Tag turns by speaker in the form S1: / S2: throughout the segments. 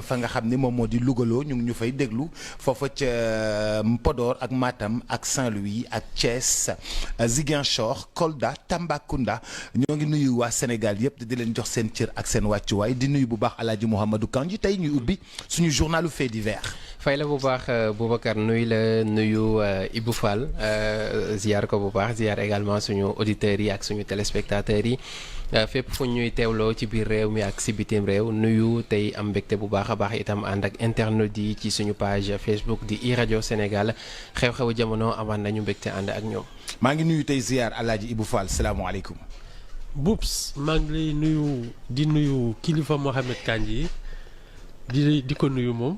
S1: fa nga xam ni moom moo di Lougaloo ñu ngi ñu fay déglu foofa ca Podor ak Matam ak Saint-Louis ak Thiès Ziguinchor Kolda Tambacounda ñoo ngi nuyu waa Sénégal yëpp di leen jox seen cër ak seen wàccuwaay di nuyu bu baax Alaaji Mouhamadou Kandji tey ñuy ubbi suñu journalu fait divers.
S2: fay la bu baax Boubacar nuyu la nuyu Ibou Fall ziar ko bu baax ziar également suñu auditeurs yi ak suñu téléspectateurs yi fépp fu ñuy teewloo ci biir réew mi ak si bitim réew nuyu tey am mbégte bu baax a baax itam ànd ak internet yi ci suñu page Facebook di iRadio Sénégal xew-xewu jamono amaan nañu mbégte ànd ak ñoom.
S1: maa ngi nuyu tey ziar Alaaji Ibou Fall salaamaaleykum.
S3: Boubs maa ngi lay nuyu di nuyu kilifa Mohamed Kandji di ko nuyu moom.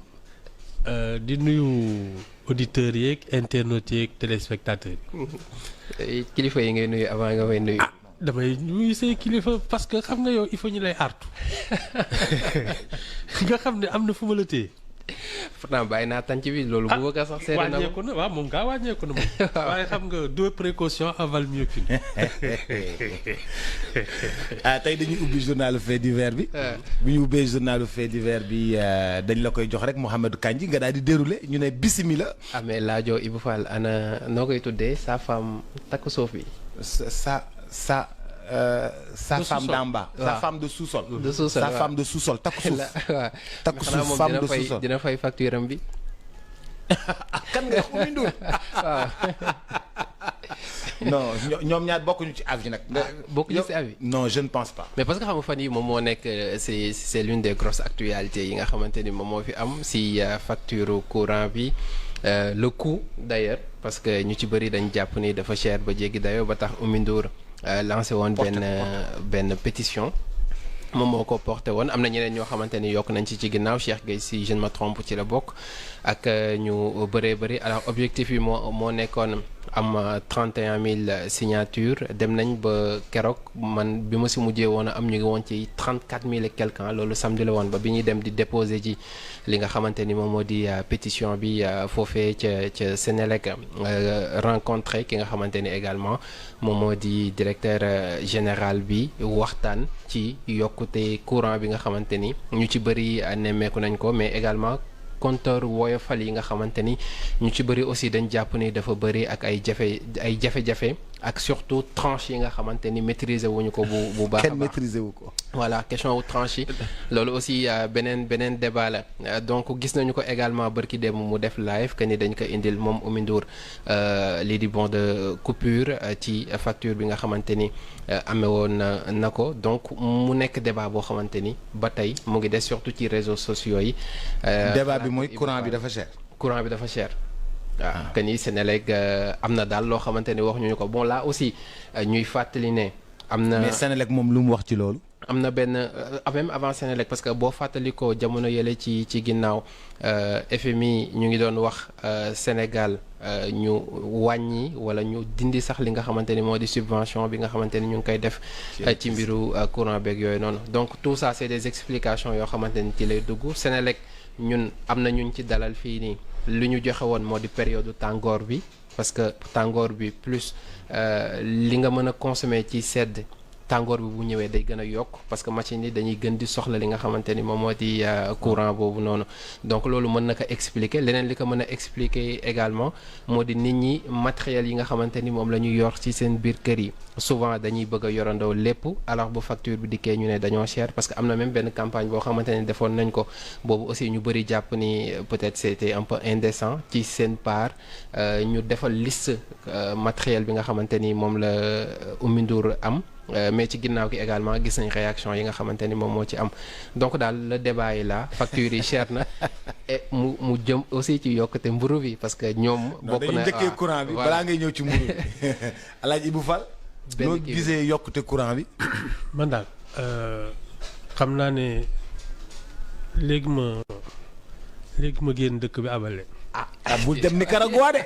S3: di nuyu auditeurs yeeg internautes yeeg téléspectateurs
S2: yi. kilifa yi ngay nuyu avant nga may nuyu.
S3: damay nuyu say kilifa parce que xam nga yow il faut ñu lay artu nga xam ne am na fu ma la téye.
S2: pourtant bàyyi naa tànc bi loolu. bu bëgg a sax seede na
S3: wàññeeku na waaw moom gaa wàññeeku na moom. waaye xam nga deux précautions avalent mieux qu'une.
S1: tey dañuy ubbi journalu fait divers bi. bu ñu ubbee journalu fait divers bi dañ la koy jox rek Mouhamadou Kandji nga daal di dérouler ñu ne bismillah.
S2: mais laajoo Ibou Fall ana noo koy tuddee sa femme takku suuf bi. sa femme d'en bas. Sa femme de sous-sol. De sous-sol
S1: sa femme de sous-sol takku suuf.
S2: waaw
S1: takku suuf femme de sous-sol
S2: dina fay facture am bi.
S1: kan nga Oumy Ndour.
S2: waaw.
S1: non ñoom ñaar bokkuñu ci avis nag.
S2: bokkuñu ci avis.
S1: non je ne pense pas.
S2: mais parce que xam nga fan yi moom moo nekk c'est l'une des grosses actualités yi nga xamante ni moom moo fi am si facture courant bi. Le coût d'ailleurs parce que ñu ci bëri dañ jàpp ni dafa cher ba jéggi dayoo ba tax Oumy Ndour lancé woon benn pétition moom moo ko porté woon am na ñeneen ñoo xamante ni yokk nañ ci ginnaaw Cheikh Gueye si je ne me trompe ci la bokk ak ñu bëree bëri alors objectif yi moo nekkoon am 31 000 signatures dem nañ ba keroog man bi ma si mujjee woon a am ñu ngi woon ci 34 000 et quelque loolu samedi la woon ba bi ñuy dem di déposer ji li nga xamante ni moom moo di pétition bi foofee ca Sénélec rencontré ki nga xamante ni également moom moo di directeur général bi waxtaan ci yokkute courant bi nga xamante ni ñu ci bëri nemmeeku nañ ko mais également compteur woyofal yi nga xamante ni ñu ci bëri aussi dañ jàpp ni dafa bëri ak ay jafe-jafe ak surtout tranche yi nga xamante ni maîtriser wuñu ko bu baax a baax
S1: kenn maîtriser wu ko.
S2: voilà question wu tranche yi loolu aussi beneen débat la donc gis nañu ko également bërki dem mu def live que ni dañ ko indil moom Oumy Ndour lii di bon de coupure ci facture bi nga xamante ni amee woon na ko donc mu nekk débat boo xamante ni ba tey mu ngi des surtout ci réseaux sociaux yi.
S1: débat bi mooy courant bi dafa cher.
S2: courant bi dafa cher. waaw que ni Sénélec am na daal loo xamante ni wax ñu ko bon là aussi ñuy fàttali ne. am na
S1: mais Sénélec moom lu mu wax ci loolu.
S2: am na benn même avant Sénélec parce que boo fàttali ko jamono yële ci ginnaaw FMI ñu ngi doon wax Sénégal ñu wàññi wala ñu dindi sax li nga xamante ni moo di subvention bi nga xamante ni ñu ngi koy def ci mbiru courant beeg yooyu noonu donc tout ça c'est des explications yoo xamante ni ci lay dugg Sénélec ñun am na ñun ci dalal fii nii lu ñu joxe woon moo di période tàngoor bi parce que tàngoor bi plus li nga mën a consommer ci sedd tàngoor bi bu ñëwee day gën a yokk parce que machine yi dañuy gën di soxla li nga xamante ni moom moo di courant boobu noonu donc loolu mën na ko expliquer leneen li ko mën a expliquer également moo di nit ñi matériel yi nga xamante ni moom la ñu yor ci seen biir kër yi souvent dañuy bëgg a yorandoo lépp alors bu facture bi dikkee ñu ne dañoo cher parce que am na même benn campagne boo xamante ni defoon nañ ko boobu aussi ñu bëri jàpp ni peut-être c'était un peu indécent ci seen part ñu defal liste matériel bi nga xamante ni moom la Oumy Ndour am mais ci ginnaaw gi également gis nañ réaction yi nga xamante ni moom moo ci am donc daal le débat yi là facture yi cher na et mu jëm aussi ci yokkute mburu bi parce que ñoom bokk na
S1: dañuy njëkkee courant bi balaa ngay ñëw ci mburu bi Alaaji Ibou Fall noo gisee yokkute courant bi
S3: man daal xam naa ne léegi ma génn dëkk bi abale
S1: bul dem Nicaragua de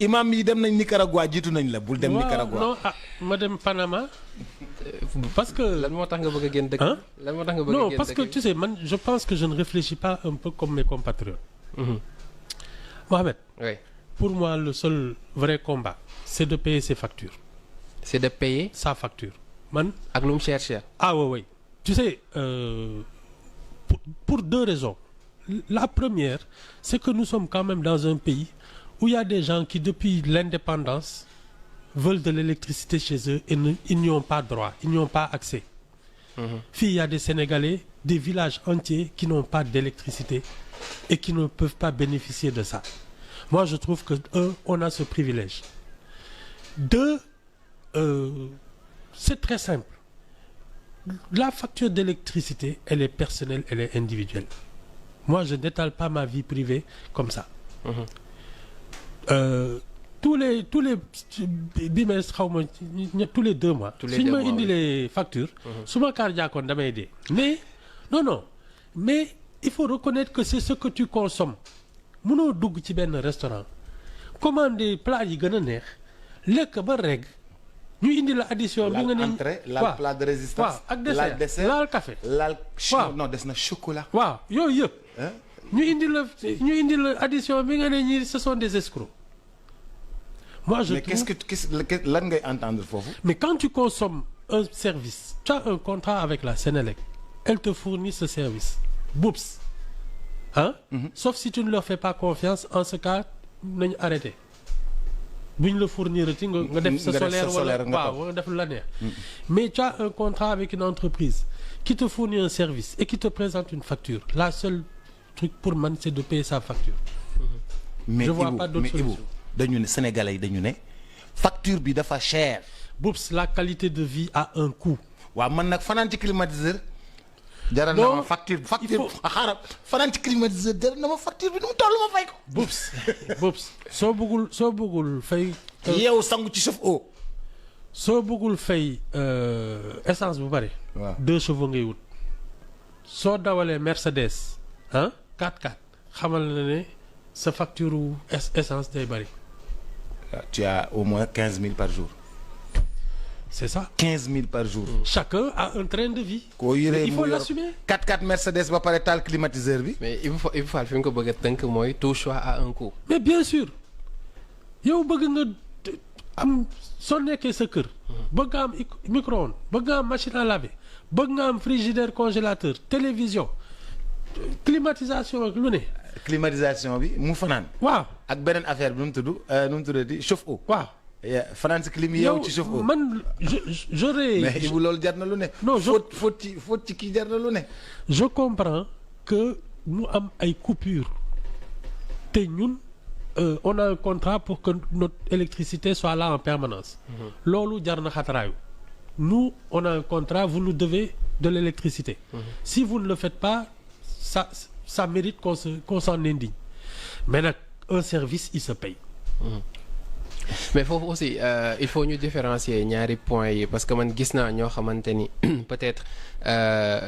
S1: imam yi dem nañ Nicaragua jiitu nañ la bul dem Nicaragua
S3: non ma dem Panama parce que
S2: lan moo tax nga bëgg a génn dëkk lan moo tax nga bëgg a génn
S3: non parce que tu sais man je pense que je ne réfléchis pas un peu comme mes compatriotes Mohamed
S2: oui
S3: pour moi le seul vrai combat c'est de payer ses factures
S2: c'est de payer
S3: sa facture man
S2: ak lu mu cher
S3: ah ouais tu sais pour deux raisons la première, c'est que nous sommes quand même dans un pays où il y a des gens qui, depuis l'indépendance, veulent de l'électricité chez eux et ils n'y ont pas droit, ils n'y ont pas accès. Il y a des Sénégalais, des villages entiers qui n'ont pas d'électricité et qui ne peuvent pas bénéficier de ça. Moi, je trouve que, on a ce privilège. Deux, c'est très simple. La facture d'électricité, elle est personnelle, elle est individuelle. Moi, je n'étale pas ma vie privée comme ça. Tous les bimestres, tous les 2 mois, si je me dis les factures, souvent quand j'ai mais non, mais il faut reconnaître que c'est ce que tu consommes. Mënoo dugg ci benn restaurant commander plat yi gën a neex lekk ba reg ñu indi la addition bi nga ne
S1: entrée la plat de résistance
S3: ak dessert laal café
S1: non des na chocolat
S3: waaw yooyu yëpp ñu indi la addition bi nga ne ñi ce sont des escrocs. Moi je
S1: mais qu'est-ce lan ngay entendre foofu.
S3: Mais quand tu consommes un service, tu as un contrat avec la Sénélec, elle te fournit ce service. Boups. Hein? Sauf si tu ne leur fais pas confiance, en ce cas, nañ arrêté. buñ la fournir nga def sa solaire wala def la neex. Mais tu as un contrat avec une entreprise qui te fournit un service et qui te présente une facture. La seule truc pour man, c'est de payer sa facture.
S1: Mais
S3: je vois pas d'autre solution.
S1: dañu ne Sénégalais yi dañu ne facture bi dafa cher.
S3: Boups, la qualité de vie a un coût.
S1: waaw man nag fanaan ci climatiseur. jaral na ma facture xaaral fanaan ci climatiseur jaral na ma facture bi nu mu toll ma fay ko.
S3: Boups soo bëggul fay.
S1: yow sangu ci chauffe-eau.
S3: soo bëggul fay essence bu bari.
S1: waaw
S3: 2 chevaux ngay wut. soo dawalee Mercedes 4x4 xamal na ne sa facture essence day bari.
S1: Tu as au moins 15 000 par jour.
S3: C'est ça.
S1: 15 000 par jour.
S3: Chacun a un train de vie.
S1: Il
S3: faut l'assumer.
S1: 4x4 Mercedes ba pare taal climatiseur bi.
S2: Mais il faut fi nga ko bëgg a tënk mooy tout choix a un coût.
S3: Mais bien sûr yow bëgg nga am soo nekkee sa kër. bëgg nga am micro-ondes bëgg nga am machine à laver bëgg nga am frigidaire congélateur télévision climatisation ak lu ne.
S1: climatisation bi mu fanaan.
S3: waaw
S1: ak beneen affaire bi nu mu tuddati chauffe-eau.
S3: waaw.
S1: fanaan si clim yow ci chauffe-eau.
S3: man j'aurais.
S1: mais Ibou loolu jar na lu ne.
S3: non
S1: faut ci kii jar na lu ne.
S3: je comprends que mu am ay coupures te ñun on a un contrat pour que notre électricité soit là en permanence. loolu jar na xataraayu. nous on a un contrat, vous nous devez de l'électricité. Si vous ne le faites pas, ça mérite qu'on s'en indigne. Mais nag un service il se paye.
S2: Mais foofu aussi il faut ñu différencier ñaari points yi parce que man gis naa ñoo xamante ni peut-être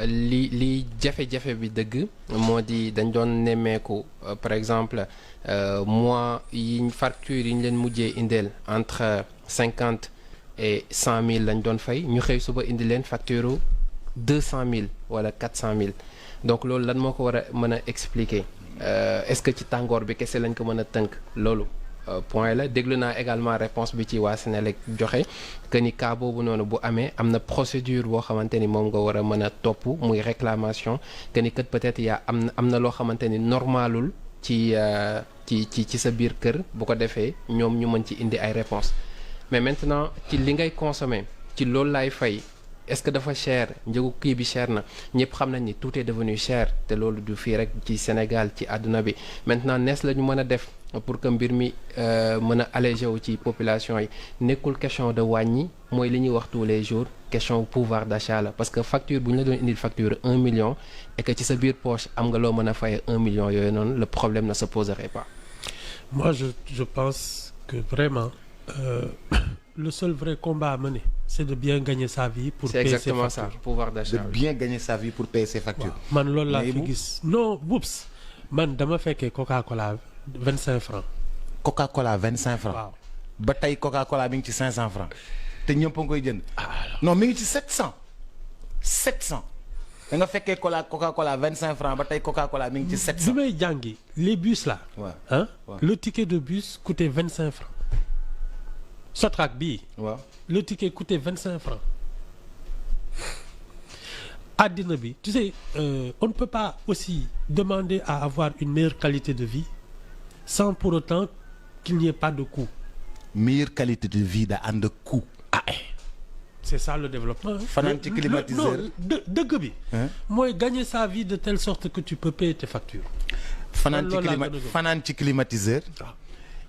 S2: li jafe-jafe bi dëgg moo di dañ doon nemmeeku par exemple mois yi facture yi ñu leen mujjee indeel entre 50 et 100 000 lañ doon fay ñu xëy suba indi leen facture 200 000 wala 400 000 donc loolu lan moo ko war a mën a expliquer est-ce que ci tàngoor bi kese lañ ko mën a tënk loolu. Point la déglu naa également réponse bi ci waa Sénélec joxe que ni cas boobu noonu bu amee am na procédure boo xamante ni moom nga war a mën a topp muy réclamation que ni kat peut-être yaa am na loo xamante ni normalul ci sa biir kër bu ko defee ñoom ñu mën ci indi ay réponses mais maintenant ci li ngay consommer ci loolu laay fay est-ce que dafa cher njëgu kii bi cher na ñëpp xam nañ ni tout est devenu cher te loolu du fii rek ci Sénégal ci àdduna bi maintenant nees la ñu mën a def pour que mbir mi mën a allégé wu ci population yi nekkul question de wàññi mooy li ñuy wax tous les jours question pouvoir d'achat la parce que facture bu ñu la doon indil facture 1 million et que ci sa biir poche am nga loo mën a fay 1 million yooyu noonu le problème ne se poserait pas.
S3: Moi je pense que vraiment le seul vrai combat à mener c'est de bien gagner sa vie pour payer ses factures.
S2: C'est exactement ça, pouvoir d'achat.
S1: De bien gagner sa vie pour payer ses factures.
S3: Man loolu laa fi gis non boups man dama fekkee Coca-Cola 25 francs.
S1: Coca-Cola 25 francs.
S3: waaw
S1: ba tey Coca-Cola mi ngi ci 500 francs te ñëpp a ngi koy jënd. non mi ngi ci 700 da nga fekkee Coca-Cola 25 francs ba tey Coca-Cola mi ngi ci 700.
S3: bi may jàngi les bus là.
S1: waaw
S3: hein
S1: waaw.
S3: Le ticket de bus coûtait 25 francs. Sotrac bii.
S1: waaw
S3: le ticket coûtait 25 francs. àddina bi tu sais on ne peut pas aussi demander à avoir une meilleure qualité de vie sans pour autant qu'il n'y ait pas de coût.
S1: Meilleure qualité de vie da ànd ak coût.
S3: C'est ça le développement.
S1: Fanaan ci climatiseur.
S3: dëgg bi. mooy gagner sa vie de telle sorte que tu peux payer tes factures.
S1: fanaan ci climatiseur.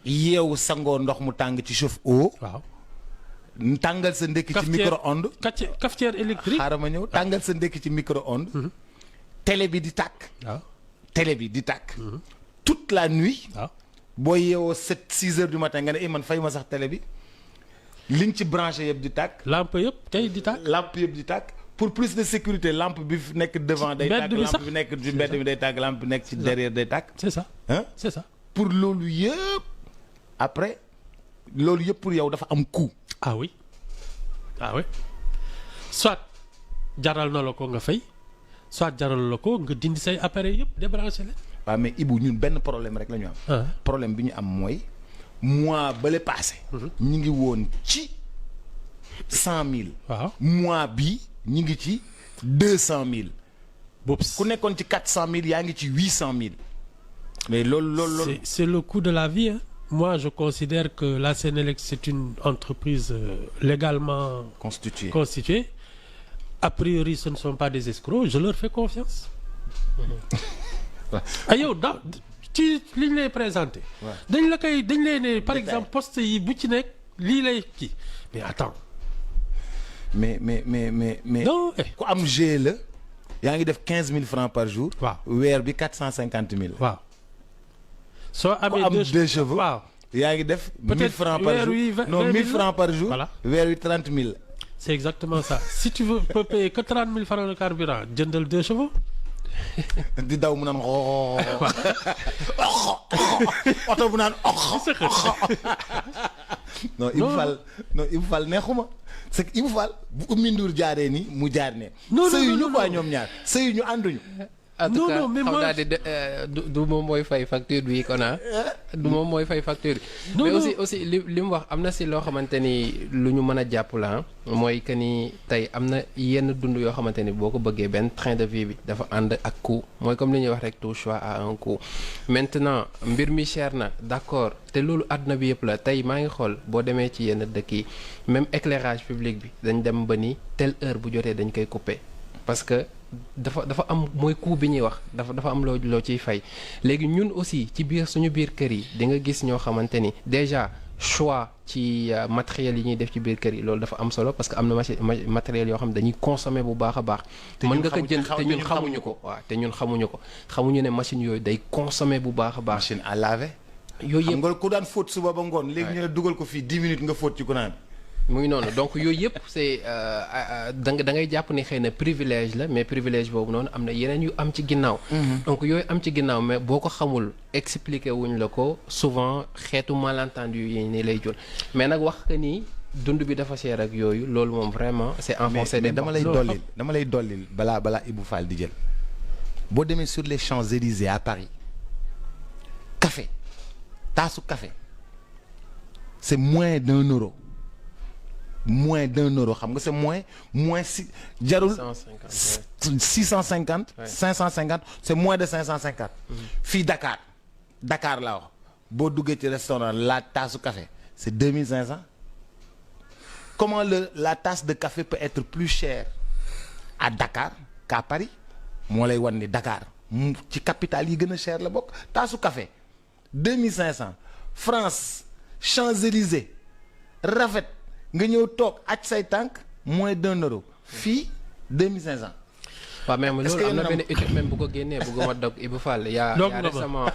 S1: yeewu sangoo ndox mu tàng ci chauffe-eau.
S3: waaw.
S1: tàngal sa ndekki ci micro-ondes.
S3: cafetière électrique.
S1: xaaral ma ñëw tàngal sa ndekki ci micro-ondes. télé bi di tàkk.
S3: waaw.
S1: télé bi di tàkk. toute la nuit.
S3: waaw.
S1: boo yeewoo 7-6 heures du matin nga ne man fay ma sax télé bi. liñ ci branché yëpp di tàkk.
S3: lampe yëpp kay di tàkk.
S1: lampe yëpp di tàkk pour plus de sécurité lampe bi nekk devant day tàkk lampe bi nekk ci mbedd bi day tàkk lampe bi nekk ci derrière day tàkk.
S3: c'est ça.
S1: hein
S3: c'est ça.
S1: pour loolu yëpp après loolu yëpp pour yow dafa am coût.
S3: ah oui soit jaral na la ko nga fay soit jaral la ko nga dindi say appareil yëpp débranché leen.
S1: waaw mais Ibou ñun benn problème rek la ñu am. problème bi ñu am mooy mois bële passé. ñu ngi woon ci 100 000.
S3: waaw
S1: mois bi ñu ngi ci 200 000.
S3: boobu
S1: ku nekkoon ci 400 000 yaa ngi ci 800 000. mais loolu.
S3: c'est le coût de la vie hein. Moi je considère que la Sénélec c'est une entreprise légalement constituée. A priori ce ne sont pas des escrocs, je leur fais confiance. ah yow da ci li ñu lay présenté. dañ lay ne par exemple poste yi bu ci nekk lii lay kii mais attends.
S1: mais
S3: non
S1: ku am G la yaa ngi def 15 000 francs par jour.
S3: waaw
S1: weer bi 450 000.
S3: waaw. soo amee
S1: deux chevaux.
S3: waaw
S1: yaa ngi def 1000 francs par jour. non 1000 francs par jour.
S3: voilà
S1: weer wi 30 000.
S3: c'est exactement ça. Si tu peux payer que 30 000 francs de carburant jëndal 2 chevaux.
S1: di daw mu naan oto bu naan non Ibou Fall neexuma c'est que Ibou Fall bu Oumy Ndour jaaree nii mu jaar ne. sëyu ñu quoi ñoom ñaar sëyu ñu ànduñu.
S2: en tout cas
S3: mais
S2: xam
S3: moi
S2: naa du moom mooy fay facture bi kon du moom mooy fay facture bi. mais aussi li mu wax am na si loo xamante ni lu ñu mën a jàpp la mooy que ni tey am na yenn dund yoo xamante ni boo ko bëggee benn train de vie bi dafa ànd ak coût mooy comme li ñuy wax rek tout choix a un coût. maintenant mbir mi cher na d'accord te loolu àdduna bi yëpp la tey maa ngi xool boo demee ci yenn dëkk yi même éclairage public bi dañ dem ba ni telle heure bu jotee dañ koy couper parce que. dafa am mooy coût bi ñuy wax dafa am loo ciy fay léegi ñun aussi ci biir suñu biir kër yi di nga gis ñoo xamante ni déjà choix ci matériel yi ñuy def ci biir kër yi loolu dafa am solo parce que am na matériel yoo xam ne dañuy consommer bu baax a baax. mën nga ko jënd te ñun xamuñu ko waaw te ñun xamuñu ne machine yooyu day consommer bu baax a baax.
S1: machine à laver.
S2: yooyu yëpp
S1: xam nga ku daan fóot suba ba ngoon. léegi ñu ne dugal ko fii 10 minutes nga fóot ci courant bi.
S2: mu ngi noonu donc yooyu yëpp c'est da ngay jàpp ni xëy na privilège la mais privilège boobu noonu am na yeneen yu am ci ginnaaw. donc yooyu am ci ginnaaw mais boo ko xamul expliquer wuñ la ko souvent xeetu malentendu yi ni lay jël mais nag wax que ni dund bi dafa cher ak yooyu loolu moom vraiment c'est enfoncé.
S1: mais dama lay dollil balaa Ibou Fall di jël boo demee sur les Champs-Élysées à Paris café taasu café c'est moins d'1 euro. xam nga c'est moins si jarul 650 550 c'est moins de 550 fii Dakar laa wax boo duggee ci restaurant la tasse café c'est 2500 comment la tasse de café peut être plus chère à Dakar qu'à Paris moo lay wan ni Dakar ci capitale yi gën a cher la bokk tasse café 2500 France Champs-Élysées rafet nga ñëw toog aj say tànk moins d'1 euro fii 2500.
S2: waaw même loolu am na benn étude même bu ko génnee bëgguma dog Ibou Fall yaa récemment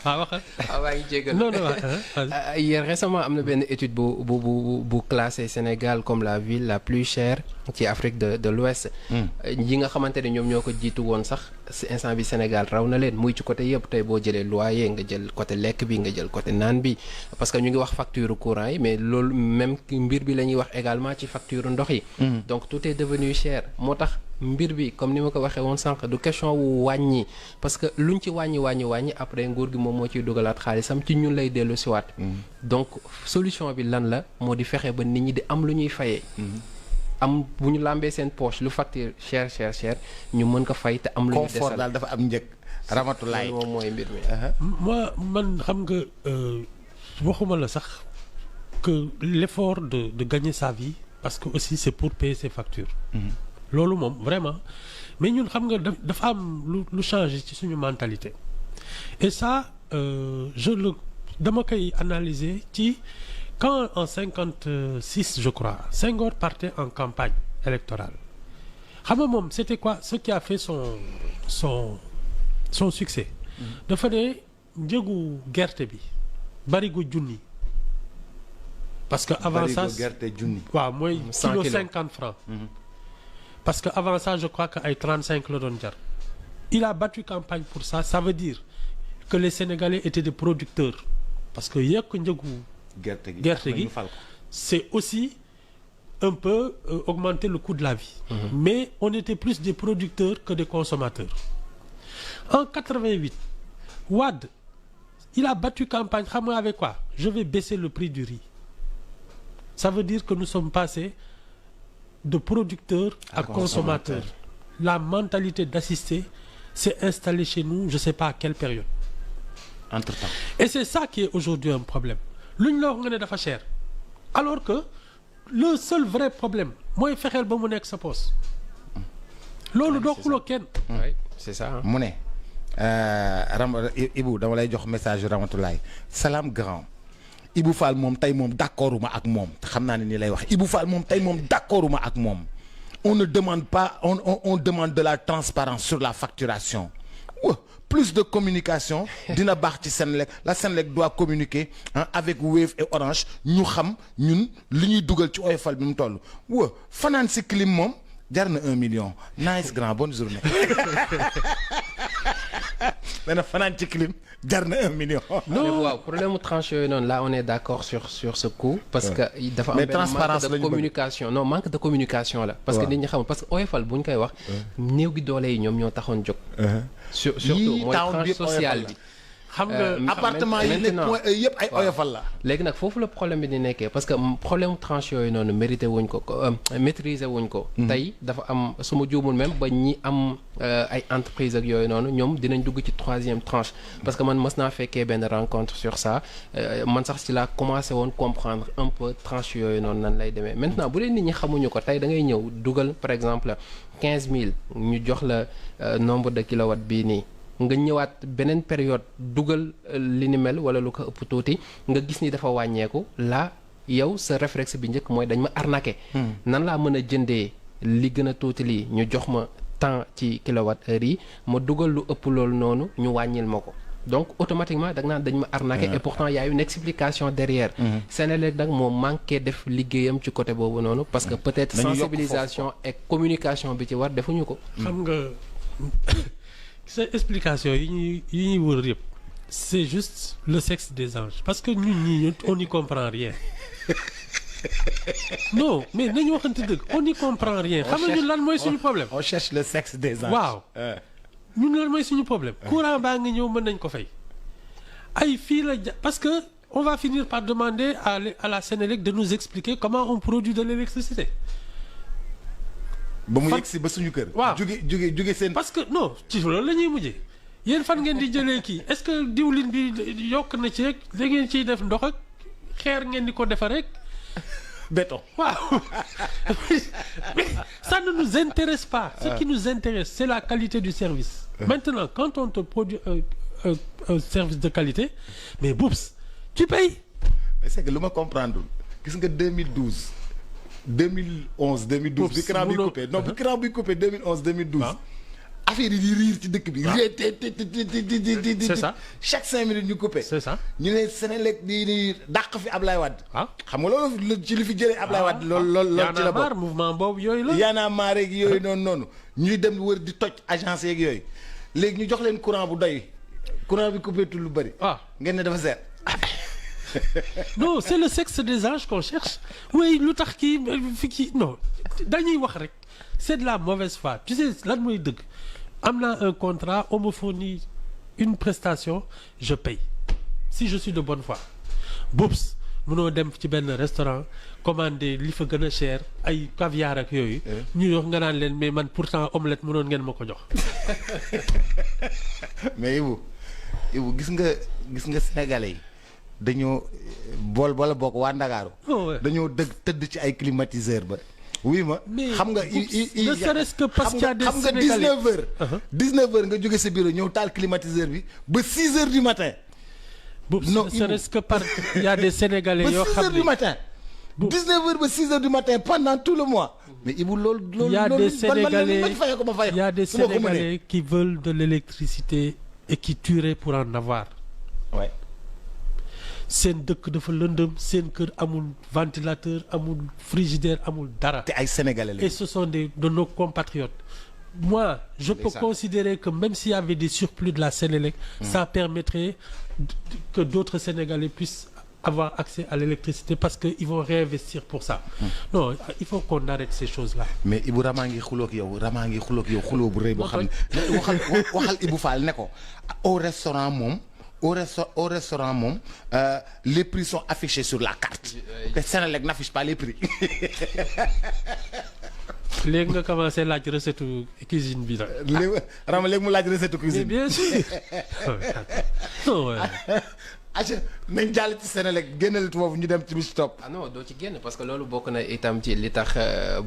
S2: waa ngi jégal récemment am na benn étude bu classé Sénégal comme la ville la plus chère ci Afrique de l'Ouest yi nga xamante ne ñoom ñoo ko jiitu woon sax instant bi Sénégal raw na leen muy ci côté yëpp tey boo jëlee loyer nga jël côté lekk bi nga jël côté naan bi parce que ñu ngi wax facture courant yi mais loolu même mbir bi la ñuy wax également ci facture ndox yi donc tout est devenu cher moo tax mbir bi comme ni ma ko waxee woon sànq du question wu wàññi parce que luñ ci wàññi après nguur gi moom moo ciy dugalaat xaalisam ci ñun lay dellu siwaat donc solution bi lan la moo di fexe ba nit ñi di am lu ñuy fayee am bu ñu lambee seen poche lu facture cher ñu mën ko fay te am lu ñu desal
S1: confort daal dafa am njëg Ramatulaay
S2: moom mooy mbir mi.
S3: man xam nga waxuma la sax que l'effort de gagner sa vie parce que aussi c'est pour payer ses factures. loolu moom vraiment mais ñun xam nga dafa am lu changer ci suñu mentalité et ça dama koy analyser ci quand en 56 je crois Senghor partait en campagne électorale xam nga moom c'était quoi ce qui a fait son succès dafa ne njëgu gerte bi barigo junni parce que avant ça
S1: gerte junni
S3: waaw mooy kilo 50 francs parce que avant ça je crois que ay 35 la doon jar il a battu campagne pour ça ça veut dire que les Sénégalais étaient des producteurs parce que yekk njëgu gerte gi c'est aussi un peu augmenter le coût de la vie mais on était plus des producteurs que des consommateurs en 88 Wade il a battu campagne xam nga avec quoi je vais baisser le prix du riz ça veut dire que nous sommes passés de producteurs à consommateurs la mentalité d'assister s'est installée chez nous je sais pas à quelle période
S1: entre-temps
S3: et c'est ça qui est aujourd'hui un problème lu ñu la wax nga ne dafa cher alors que le seul vrai problème mooy fexeel ba mu nekk sa poche loolu doo xuloo kenn
S2: oui c'est ça
S1: mu ne Ibou dama lay jox message Ramatulaay salaam grand Ibou Fall moom tey moom d'accorduma ak moom xam naa ne ni lay wax Ibou Fall moom tey moom d'accorduma ak moom on ne demande pas on demande de la transparence sur la facturation plus de communication dina baax ci Senelec la Senelec doit communiquer avec Wave et Orange ñu xam ñun li ñuy dugal ci Oyofal bi mu toll fanaan si clim moom jar na 1 million nice grand bonne journée dana fanaan ci clim jar na 1 million.
S2: non waaw problème mu tranche yooyu noonu là on est d'accord sur ce coup. parce que dafa am benn manque de communication non manque de communication la. parce que nit ñi xam parce que Oyofal bu ñu koy wax. néew gi doole yi ñoom ñoo taxoon jóg. surtout mooy tranche sociale bi.
S3: xam nga
S1: appartement yi nekk point yëpp ay Oyofal la.
S2: léegi nag foofu la problème bi di nekkee parce que problème tranche yooyu noonu mérité wuñ ko maîtriser wuñ ko. tey dafa am su ma juumul même ba ñi am ay entreprise ak yooyu noonu ñoom dinañ dugg ci 3e tranche. parce que man mës naa fekkee benn rencontre sur ça man sax ci laa commencé woon comprendre un peu tranche yooyu noonu nan lay demee maintenant bu dee nit ñi xamuñu ko tey da ngay ñëw dugal par exemple 15000 ñu jox la nombre de kilowatts bii nii. nga ñëwaat beneen période dugal li ni mel wala lu ko ëpp tuuti nga gis ni dafa wàññeeku là yow sa réflexe bi njëkk mooy dañ ma arnaqué. nan laa mën a jëndee li gën a tuuti lii ñu jox ma temps ci kilowatt heure yi ma dugal lu ëpp loolu noonu ñu wàññil ma ko donc automatiquement da nga naan dañ ma arnaqué et pourtant y a une explication derrière. Senelec nag moo manqué def liggéeyam ci côté boobu noonu parce que peut-être sensibilisation et communication bi ci war defuñu ko.
S3: xam nga. ces explications yi ñuy wër yëpp c'est juste le sexe des anges parce que ñun ñii on n'y comprend rien non mais nañu waxante dëgg on n'y comprend rien xam nga ñun lan mooy suñu problème
S1: on cherche le sexe des anges
S3: waaw ñun lan mooy suñu problème courant baa ngi ñëw mën nañ ko fay ay fii la parce que on va finir par demander à la Senelec de nous expliquer comment on produit de l'électricité
S1: ba mu yegg si ba suñu kër.
S3: waaw
S1: jóge seen.
S3: parce que non ci loolu la ñuy mujjee yéen fan ngeen di jëlee kii est-ce que diwlin bi yokk na ci rek da ngeen ciy def ndox ak xeer ngeen di ko defar rek.
S1: béton.
S3: waaw mais ça ne nous intéresse pas. Ce qui nous intéresse c'est la qualité du service. Maintenant quand on te produit un service de qualité mais boups tu payes.
S1: mais c'est que lu ma comprendre gis nga 2012. 2011 2012 bi courant bi coupé non bi courant bi coupé 2011 2012 affaire yi di riir ci dëkk bi
S3: c'est ça
S1: chaque 5 minutes ñu coupé
S3: c'est ça
S1: ñu ne Senelec di dàq fi Ablaye Wade xam nga loolu ci li fi jëlee Ablaye Wade loolu ci la bokk
S3: mouvement boobu yooyu la
S1: Y'en a marre ak yooyu noonu ñuy dem wër di toj agence yeeg yooyu léegi ñu jox leen courant bu doy courant bi coupé tout lu bëri ngeen ne dafa seet
S3: non c'est le sexe des anges qu'on cherche oui lu tax kii non dañuy wax rek c'est de la mauvaise foi tu sais lan mooy dëgg am naa un contrat on me fournit une prestation je paye si je suis de bonne foi boops mënoo dem ci benn restaurant commander li fa gën a cher ay caviar ak yooyu. ñu wax nga naan leen mais man pourtant omelette mënoon ngeen ma ko jox.
S1: mais Ibou gis nga sénégalais yi dañoo bool wala bokk waa Ndakaaru. dañoo tëdd ci ay climatiseur ba. oui ma xam nga
S3: ne serait-ce que parce qu'il y a des Sénégalais
S1: xam nga 19h nga jóge sa bureau ñëw taal climatiseur bi ba 6h du matin.
S3: non ne serait-ce que par il y a des Sénégalais yoo xam ne
S1: ba 6h du matin. 19h ba 6h du matin pendant tout le mois. mais Ibou loolu
S3: il y a des Sénégalais il y a des Sénégalais qui veulent de l'électricité et qui tueraient pour en avoir.
S1: ouais.
S3: seen dëkk dafa lëndëm seen kër amul ventilateur amul frigidaire amul dara.
S1: te ay sénégalais la.
S3: et ce sont de nos compatriotes. moi je peux considérer que même s'il y avait des surplus de la Sénélec. ça permettrait que d'autres Sénégalais puissent avoir accès à l'électricité parce que ils vont réinvestir pour ça. non il faut qu'on arrête ces choses-là.
S1: mais Ibou Rama ngi xuloog yow xuloo bu rëy boo xam ne waxal Ibou Fall ne ko au restaurant moom. Au restaurant moom les prix sont affichés sur la carte te Senelec n'affiche pas les prix.
S3: léegi nga commencé laaj recette cuisine bi nag.
S1: léegi mu laaj recette cuisine.
S3: mais bien sûr. non.
S1: nañ jàll ci Senelec génnal foofu ñu dem ci bis topp.
S2: ah non doo ci génn parce que loolu bokk na itam ci li tax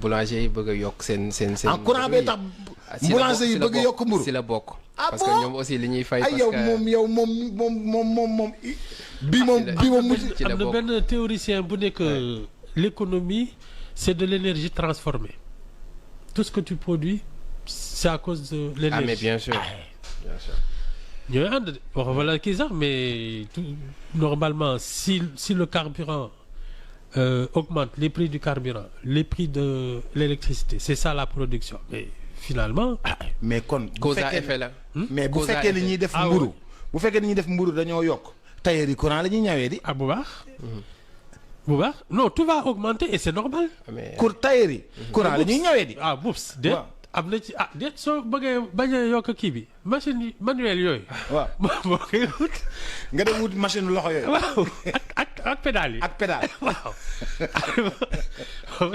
S2: boulanger yi bëgg a yokk seen.
S1: en courant bee tax boulanger yi bëgg a yokk mburu
S2: si la bokk.
S1: parce
S2: que ñoom aussi li ñuy fay. parce que
S1: yow moom bii moom
S3: am na benn théoricien bu nekk l'économie c'est de l'énergie transformée. tout ce que tu produis c'est à cause de l'énergie.
S2: ah mais bien sûr.
S3: ñooy ànd wax wala kii sax mais normalement si le carburant augmente les prix du carburant les prix de l'électricité c'est ça la production mais finalement.
S1: mais kon
S2: cause à effet la.
S1: mais bu fekkee ne ñuy def mburu bu fekkee ne ñuy def mburu dañoo yokk tailleur yi courant la ñuy ñawee di.
S3: bu baax non tout va augmenter et c'est normal.
S1: pour tailleur yi. courant la ñuy ñawee di.
S3: boops de am na ci déet soo bëggee bañ a yokk kii bi machine yi manuel yooyu.
S1: waaw
S3: boo koy wut.
S1: nga dem wut machine loxo yooyu.
S3: waaw ak pédale yi.
S1: ak pédale.
S3: waaw.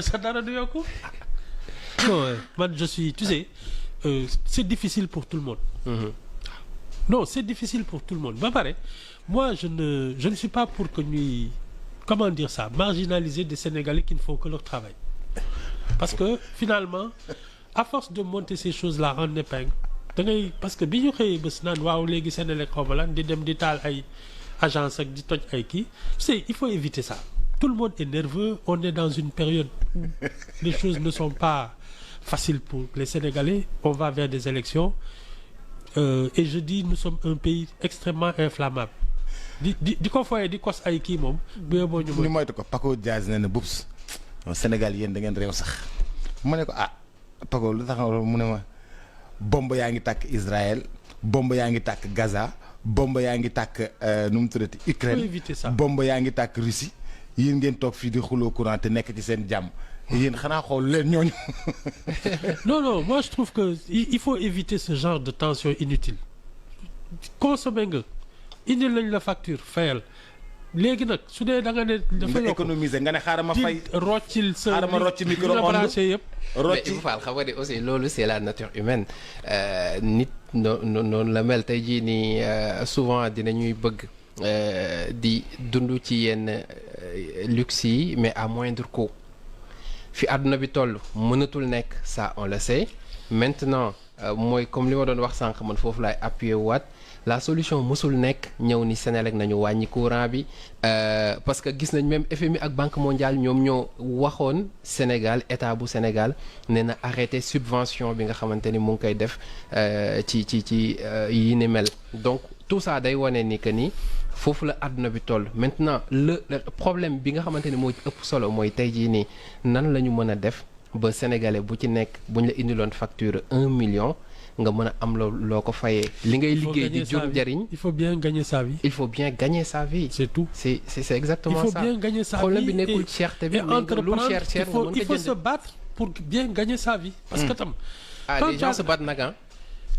S3: sa dara du yokku. non man je suis tu sais c'est difficile pour tout le monde. non c'est difficile pour tout le monde ba pare moi je ne suis pas pour que ñuy comment dire ça marginaliser des Sénégalais qui ne font que leur travail parce que finalement. à force de monter ces choses-là en épingle da ngay parce que bi ñu xëyee bés naan waaw léegi Senelec xaw ma lan di dem di taal ay agence ak di toj ay kii c'est il faut éviter ça tout le monde est nerveux on est dans une période où les choses ne sont pas faciles pour les Sénégalais on va vers des élections et je dis nous sommes un pays extrêmement inflammable di ko foyee di kos ay kii moom bu boo ñu
S1: moytu ko Paco Diaz nee na bubs Sénégal yéen da ngeen réew sax ma ne ko Paco lu tax mu ne ma bomb yaa ngi tàkk Israël bomb yaa ngi tàkk Gaza bomb yaa ngi tàkk nu mu tuddati Ukraine bomb yaa ngi tàkk Russie yéen ngeen toog fii di xuloo courant te nekk ci seen jàmm yéen xanaa xool leen ñooñu.
S3: non moi je trouve que il faut éviter ce genre de tension inutile consommer nga indil lañ la facture fayal léegi nag su dee da nga ne. dafa yokk
S1: économiser nga ne xaaral ma fay.
S3: roccil sa
S1: xaaral ma rocci micro-ondes
S2: mais Ibou Fall xam nga ne aussi loolu c'est la nature humaine nit noonu la mel tey jii nii souvent dinañuy bëgg di dund ci yenn luxe yi mais à moindre coût fi àdduna bi toll mënatul nekk ça on le sait maintenant mooy comme li ma doon wax sànq man foofu laay appuyer waat. la solution mësul nekk ñëw ni Senelec nañu wàññi courant bi parce que gis nañ même FMI ak Banque mondiale ñoom ñoo waxoon Sénégal état bu Sénégal nee na arrêté subvention bi nga xamante ni mu ngi koy def ci yi ni mel donc tout ça day wane ni que ni foofu la àdduna bi toll maintenant le problème bi nga xamante ni moo ci ëpp solo mooy tey jii nii nan la ñu mën a def ba sénégalais bu ci nekk bu ñu la indiloon facture 1 million. nga mën a am loo ko fayee. li ngay liggéey di jur njariñ.
S3: il faut bien gagner sa vie.
S2: il faut bien gagner sa vie.
S3: c'est tout.
S2: c'est exactement ça.
S3: il faut bien gagner sa vie
S2: problème bi nekkul cherté bi.
S3: il faut se battre pour bien gagner sa vie. parce que tam.
S2: les gens se battent nag ah.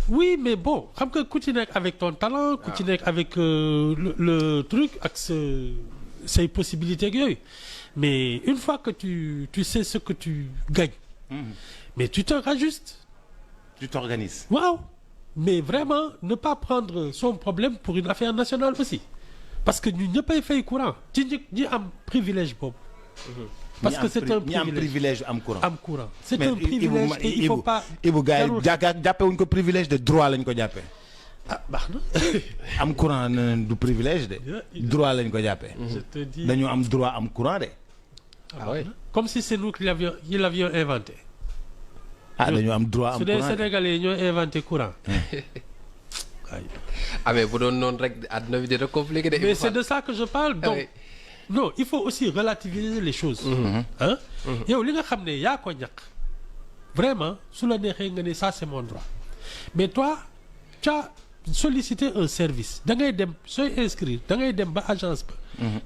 S3: oui mais bon xam nga ku ci nekk avec ton talent. ku ci nekk avec le truc ak say possibilités ak yooyu mais une fois que tu sais ce que tu gagnes mais tu te rajustes.
S1: Tu t'organises.
S3: waaw mais vraiment ne pas prendre son problème pour une affaire nationale aussi parce que ñu ñëppay fay courant ci ñi am privilège boobu. parce que c'est un
S1: privilège am courant.
S3: am courant c'est un privilège et il faut pas.
S1: Ibou gars yi jàppe wuñ ko privilège de droit lañ ko jàppee.
S3: ah baax na.
S1: am courant du privilège de. droit lañ ko jàppee.
S3: je te dis
S1: dañu am droit am courant de.
S2: ah oui
S3: comme si c'est nous qui l'avions inventé.
S1: ah dañu am droit am
S3: su
S1: courant
S3: dee Sénégalais yi ñoo inventé courant.
S2: ah mais bu doon noonu rek àdduna bi dina compliqué de.
S3: mais c'est de ça que je parle donc. non il faut aussi relativiser les choses. ah yow li nga xam ne yaa ko ñàkk vraiment su la neexee nga ne ça c'est mon droit mais toi tu as sollicité un service da ngay dem sooy inscrire da ngay dem ba agence ba.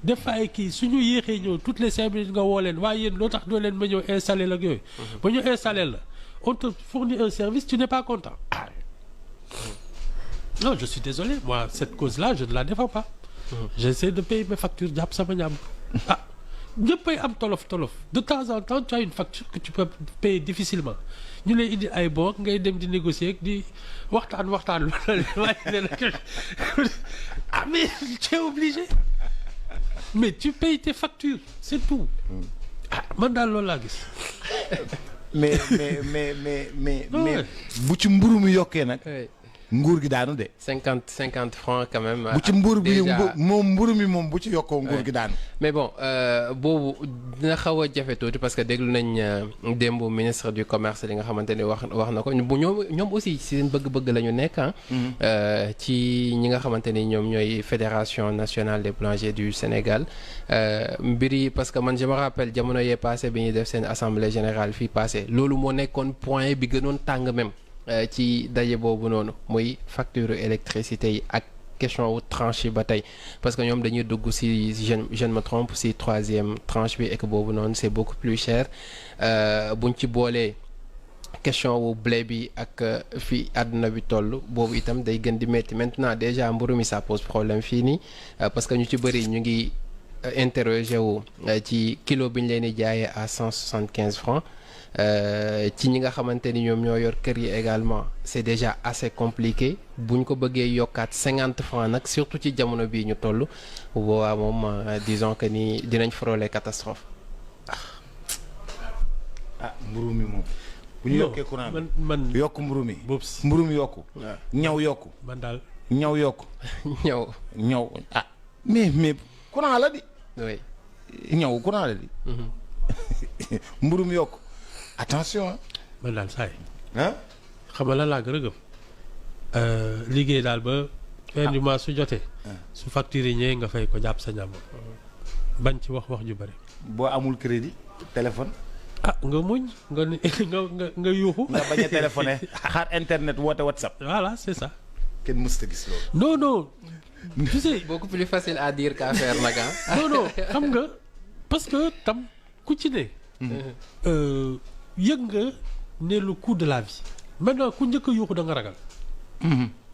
S3: def fa ay kii suñu yéexee ñëw toutes les 5 minutes nga woo leen waaye yéen loo tax doo leen ma ñëw installer la ak yooyu. ba ñu installer la on te fournit un service tu n'es pas content. non je suis désolé moi cette cause-là je ne la défends pas. J'essaie de payer mes factures jàpp sama ñaam ah ñëppay am tolof de temps en temps tu as une facture que tu peux payer difficilement ñu lay indi ay bon ngay dem di négocier ak di waxtaan ah mais tu es obligé mais tu payes tes factures c'est tout ah man daal loolu laa gis.
S1: mais bu ci mburu mi yokkee nag. nguur gi daanu de.
S2: 50 francs quand même.
S1: bu ci mburu bi moom mburu mi moom bu ci yokkoo nguur gi daanu.
S2: mais bon boobu dina xaw a jafe tuuti parce que déglu nañ démb ministre du commerce li nga xamante ni wax na ko bu ñoom aussi si seen bëgg-bëgg la ñu nekk ci ñi nga xamante ni ñoom ñooy fédération nationale des boulangers du Sénégal mbir yi parce que man je me rappelle jamono yee passé bi ñuy def seen assemblée générale fii passé loolu moo nekkoon point bi gënoon tàng même. ci daje boobu noonu muy facture électricité yi ak question wu tranche yi ba tey parce que ñoom dañuy dugg si je ne me trompe si 3e tranche bi et que boobu noonu c'est beaucoup plus cher buñ ci boolee question wu blé bi ak fi àdduna bi toll boobu itam day gën di métti maintenant déjà mburu mi ça pose problème fii nii parce que ñu ci bëri ñu ngi interroger wu ci kilo bi ñu leen di jaayee à 175 francs ci ñi nga xamante ni ñoom ñoo yor kër yi également c'est déjà assez compliqué bu ñu ko bëggee yokkaat 50 francs nag surtout ci jamono bii ñu toll bu boobaa moom disons que ni dinañ frôler catastrophe.
S1: mburu mi moom. bu ñu yokkee courant bi
S3: man
S1: yokk mburu mi.
S3: mburu
S1: mi yokku. ñaw yokku.
S3: man daal
S1: ñaw yokku. ñaw mais courant la di.
S2: oui.
S1: ñaw courant la di. mburu mi yokku. attention
S3: man daal saa yi.
S1: xam
S3: nga lan laa gën a gëm liggéey daal ba fin du mois su jotee. su facture yi ñëwee nga fay ko jàpp sa ñam. bañ ci wax ju bari.
S1: boo amul crédit téléphone.
S3: nga muñ nga yuuxu.
S1: nga bañ a téléphoné xaar internet woote WhatsApp.
S3: voilà c'est ça.
S1: kenn mësta gis loolu.
S3: non tu sais.
S2: beaucoup plus facile à dire qu'à faire nag
S3: non xam nga parce que tam ku ci ne. yëg nga ne le coût de la vie maintenant ku njëkk a yuuxu da nga ragal.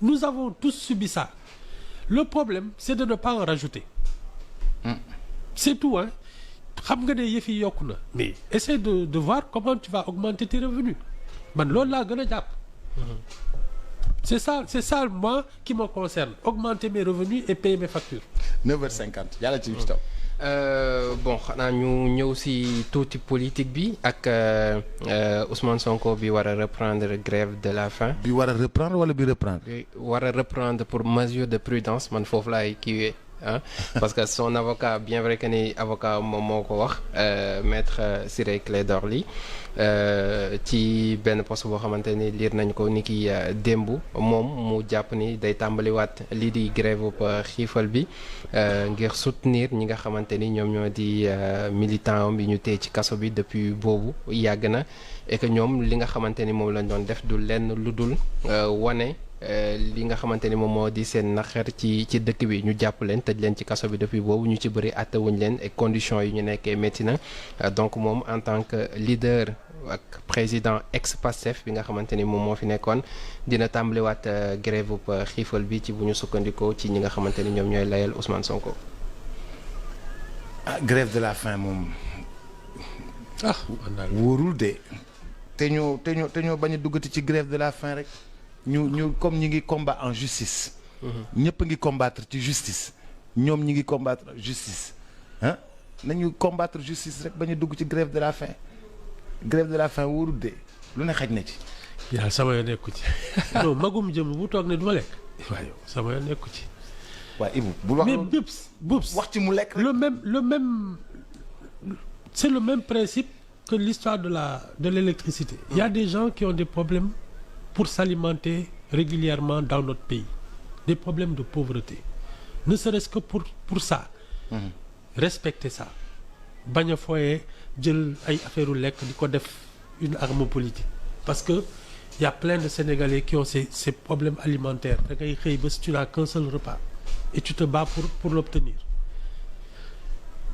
S3: nous avons tous subi ça le problème c'est de ne pas en rajouter. c'est tout hein xam nga ne yëf yi yokku na mais essaie de voir comment tu vas augmenter tes revenus man loolu laa gën a jàpp. c'est ça moi qui me concerne augmenter mes revenus et payer mes factures.
S1: 9h50 yàlla ci taw.
S2: bon xanaa ñu ñëw si tuuti politique bi ak Ousmane Sonko bi war a reprendre grève de la faim.
S1: bi war a reprendre wala bi reprendre.
S2: war a reprendre pour mesure de prudence man foofu laay kiiwee parce que son avocat bien vrai que ni avocat moom moo ko wax maître Ciré Clédor Ly ci benn poste boo xamante ni liir nañ ko ni ki démb moom mu jàpp ni day tàmbaliwaat lii di grève xiifal bi ngir soutenir ñi nga xamante ni ñoom ñoo di militant bi ñu téye ci kaso bi depuis boobu yàgg na et que ñoom li nga xamante ni moom lañ doon def du lenn lu dul wane li nga xamante ni moom moo di seen naqar ci dëkk bi ñu jàpp leen tëj leen ci kaso bi depuis boobu ñu ci bëri àttewuñ leen et conditions yi ñu nekkee métti na donc moom en tant que leader ak président ex-Pastef bi nga xamante ni moom moo fi nekkoon dina tàmbaliwaat grève bu xiifal bi ci bu ñu sukkandikoo ci ñi nga xamante ni ñoom ñooy layal Ousmane Sonko.
S1: grève de la faim moom.
S3: ah
S1: wóorul de te ñoo bañ a duggati ci grève de la faim rek ñu comme ñi ngi combat en justice. ñëpp ngi combattre ci justice ñoom ñi ngi combattre justice ah nañu combattre justice rek bañ a dugg ci grève de la faim wóorul de lu ne xaj na ci.
S3: yàlla sama yoon nekku ci non magum jëm bu toog ne du ma lekk waaye sama yoon nekku ci.
S1: waaw Ibou bul wax
S3: mais Boubs
S1: wax ci mu lekk rek.
S3: le même c'est le même principe que l'histoire de l'électricité. Il y a des gens qui ont des problèmes pour s'alimenter régulièrement dans notre pays, des problèmes de pauvreté, ne serait-ce que pour ça. Respecter ça bañ a fooyee jël ay affaire u lekk di ko def une arme politique parce que il y a plein de Sénégalais qui ont ces problèmes alimentaires da ngay xëy bés tu n'as qu'un seul repas et tu te bats pour l'obtenir.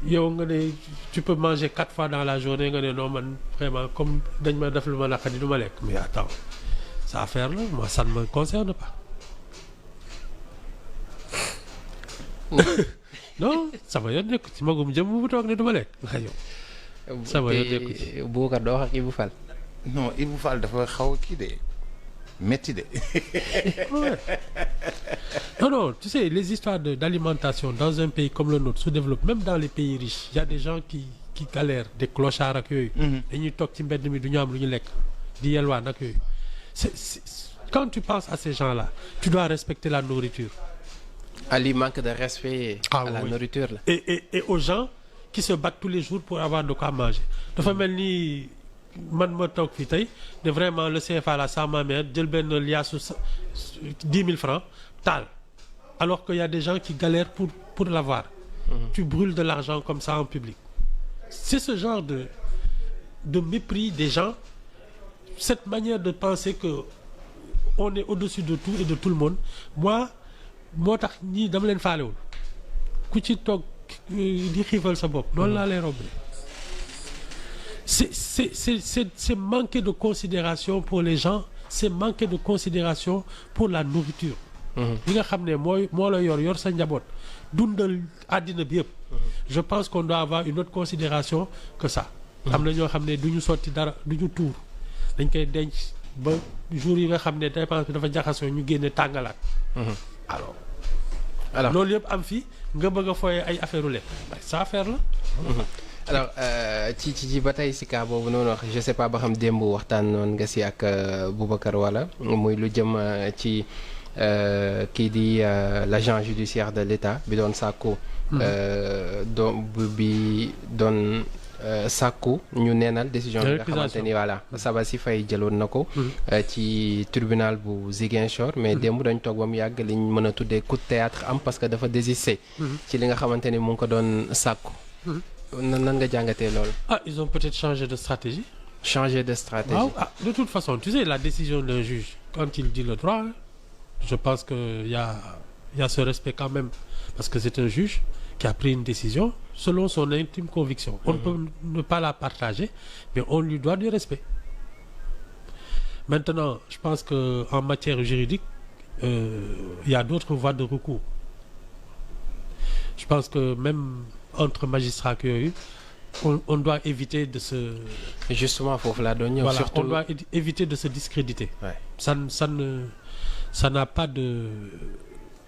S3: yow nga ne tu peux manger 4 fois dans la journée nga ne non man vraiment comme dañ ma def lu ma naqari du ma lekk mais attends sa affaire là moi ça ne me concerne pas. non sama yoon nekku ci magum jëm bu toog ne du ma lekk nga yow. sama yoon nekku ci
S2: Boubacar doo wax ak Ibou Fall.
S1: non Ibou Fall dafa xaw a kii de métti de.
S3: non tu sais les histoires d'alimentation dans un pays comme le nôtre se développent même dans les pays riches il y a des gens qui galèrent des clochards ak yooyu. dañuy toog ci mbedd mi du ñu am lu ñu lekk di yelwaan ak yooyu. Quand tu penses à ces gens-là tu dois respecter la nourriture.
S2: Ali manque de respect à la nourriture là.
S3: Et aux gens qui se battent tous les jours pour avoir de quoi manger. dafa mel ni man ma toog fii tey de vraiment le CFA là ça m'emmerde jël benn liaasu 10 000 francs taal alors qu'il y a des gens qui galèrent pour l'avoir. Tu brûles de l'argent comme ça en public. C'est ce genre de mépris des gens, cette manière de penser que on est au-dessus de tout et de tout le monde. Moi moo tax ñii dama leen faalewul ku ci toog di xiifal sa bopp noonu laa lay rombee. C'est manquer de considération pour les gens, c'est manquer de considération pour la nourriture. li nga xam ne moo la yor sa njaboot dundal àddina bi yëpp. Je pense qu'on doit avoir une autre considération que ça. am na ñoo xam ne du ñu sotti dara du ñu tuur dañ koy denc ba jour yi nga xam ne dépense bi dafa jaxasoo ñu génne tàngalaat. alors loolu yëpp am fi nga bëgg a fooyee ay affaire u lekk sa affaire la.
S2: alors ci ba tey si cas boobu noonu wax je sais pas ba xam démb waxtaan noonu nga si ak Boubacar wala muy lu jëm ci kii di l'agent judiciaire de l'État bi doon sàkku doon sàkku ñu neenal décision bi nga xamante ni voilà Sabassy Faye jëloon na ko ci tribunal bu Ziguinchor mais démb dañ toog ba mu yàgg liñ mën a tuddee coup de théâtre am parce que dafa désister ci li nga xamante ni mu ngi ko doon sàkku nan nga jàngatee loolu.
S3: Ils ont peut-être changé de stratégie. De toute façon tu sais la décision d'un juge quand il dit le droit je pense que il y a ce respect quand même parce que c'est un juge qui a pris une décision selon son intime conviction. On ne peut ne pas la partager mais on lui doit du respect. Maintenant je pense que en matière juridique il y a d'autres voies de recours. Je pense que même entre magistrats yooyu on doit éviter de se.
S2: Justement foofu laa doon ñëw.
S3: Voilà,
S2: surtout
S3: on doit éviter de se discréditer.
S2: Ouais.
S3: Ça n'a pas de.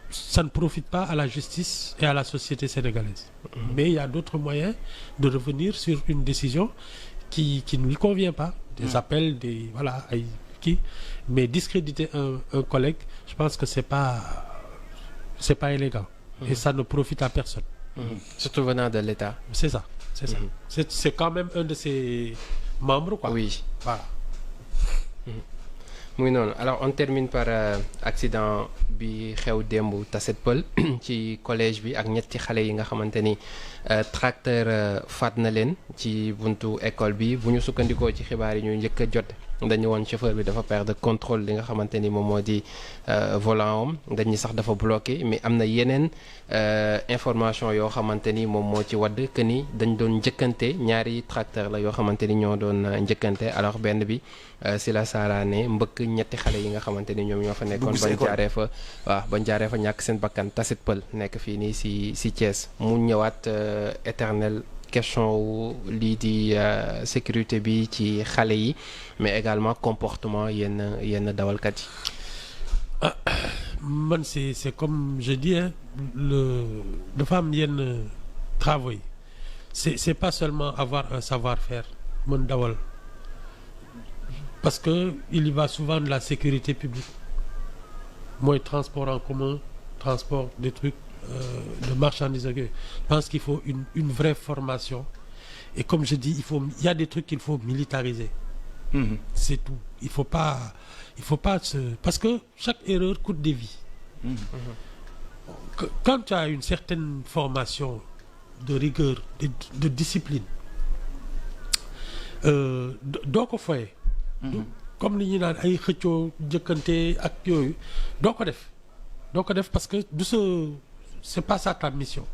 S3: Ça ne profite pas à la justice et à la société sénégalaise. Mais il y a d'autres moyens de revenir sur une décision qui ne lui convient pas. Des appels, des voilà ay kii mais discréditer un collègue je pense que c'est pas élégant. Et ça ne profite à personne.
S2: Surtout venant de l'État.
S3: C'est ça. C'est quand même un de ses membres quoi.
S2: Oui.
S3: Voilà.
S2: mu ngi noonu alors on termine par accident bi xew démb Tassette Peulh ci collège bi ak ñetti xale yi nga xamante ni tracteur faat na leen ci buntu école bi bu ñu sukkandikoo ci xibaar yi ñu njëkk a jot dañu woon chauffeur bi dafa perdre contrôle li nga xamante ni moom moo di volant am dañu sax dafa bloqué mais am na yeneen information yoo xamante ni moom moo ci wadd que ni dañ doon njëkkante ñaari tracteur la yoo xamante ni ñoo doon njëkkante alors benn bi si la saaraane mbëkk ñetti xale yi nga xamante ni ñoom ñoo fa nekkoon bañ jaaree fa ñàkk seen bakkan tasit pël nekk fii nii si Thiès mu ñëwaat éternel question wu lii di sécurité bi ci xale yi mais également comportement yenn dawalkat yi.
S3: Man c'est comme je dis dafa am yenn travaux yi c'est pas seulement avoir un savoir-faire mën dawal parce que il y va souvent de la sécurité publique mooy transport en commun transport des trucs de marchandises ak yooyu je pense qu'il faut une vraie formation et comme je dis il y a des trucs qu'il faut militariser. C'est tout. Il faut pas parce que chaque erreur coûte des vies. Quand tu as une certaine formation de rigueur de discipline doo ko foye comme li ñuy naan ay xëccoo jëkkante ak yooyu doo ko def parce que c'est pas ça ta mission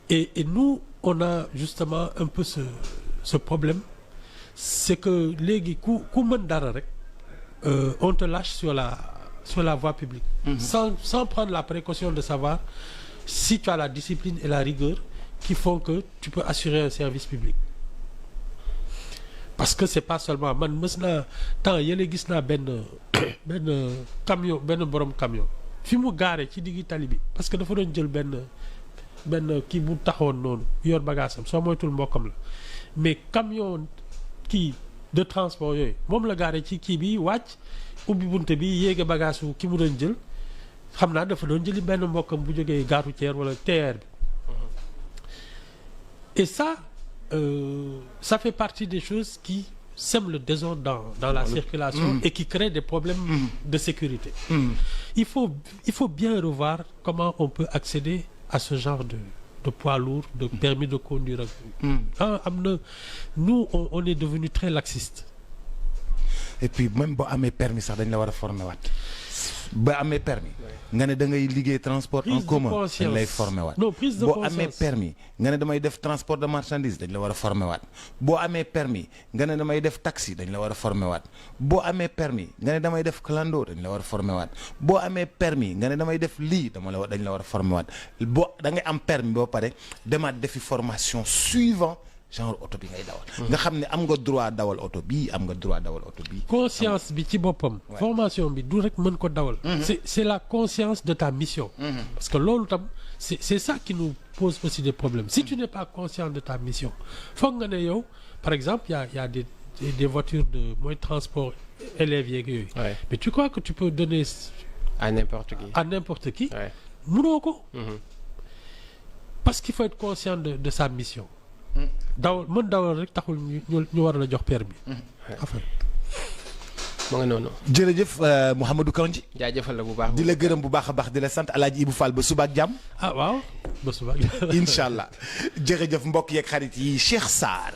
S3: et nous on a justement un peu ce problème c'est que léegi ku mën dara rek on te lâche sur la voie publique sans prendre la précaution de savoir si tu as la discipline et la rigueur qui font que tu peux assurer un service public parce que c'est pas seulement man mës naa temps yële gis naa benn camion benn borom camion fi mu gaare ci diggi tali bi parce que dafa doon jël benn kii bu taxawoon noonu yor bagaasam soo moytul mbokkam la mais camion kii de transport yooyu moom la gaare ci kii bi wàcc ubbi bunte bi yéege bagaasu ki mu doon jël xam naa dafa doon jëli benn mbokkam bu jógee gare routière wala TER bi et ça fait partie des choses qui sèment le désordre dans la circulation et qui créent des problèmes de sécurité. Il faut bien revoir comment on peut accéder à ce genre de poids lourd, de permis de conduire. Nous, on est devenus très laxistes.
S1: Et puis même boo amee permis sax dañ la war a former waat ba amee permis nga ne da ngay liggéey transport en commun dañ lay former waat boo amee permis nga ne damay def transport de marchandise dañ la war a former waat boo amee permis nga ne damay def taxi dañ la war a former waat boo amee permis nga ne damay def clando dañ la war a former waat boo amee permis nga ne damay def lii dañ la war a former waat boo da ngay am permis boo pare demaat defi formation suivant genre oto bi ngay dawal. nga xam ne am nga droit dawal oto bii am nga droit dawal oto bii.
S3: conscience bi ci boppam. formation bi du rek mën ko dawal. c'est la conscience de ta mission. parce que loolu tam c'est ça qui nous pose aussi des problèmes si tu n'es pas conscient de ta mission foog nga ne yow par exemple y a des voitures de mooy transport élèves yeeg yooyu. mais tu crois que tu peux donner.
S2: à n'importe qui.
S3: mënoo ko. parce qu'il faut être conscient de sa mission. dawal rek taxul ñu war a la jox permis.
S2: mu ngi noonu.
S1: jërëjëf Mouhamadou Kandji.
S2: jaajëfal la bu baax
S1: di la gërëm bu baax a baax di la sant El Hadj Ibou Fall ba suba ak jàmm.
S3: waaw ba suba ak jàmm.
S1: incha allah jërëjëf mbokk yeeg xarit yi Cheikh Sarr.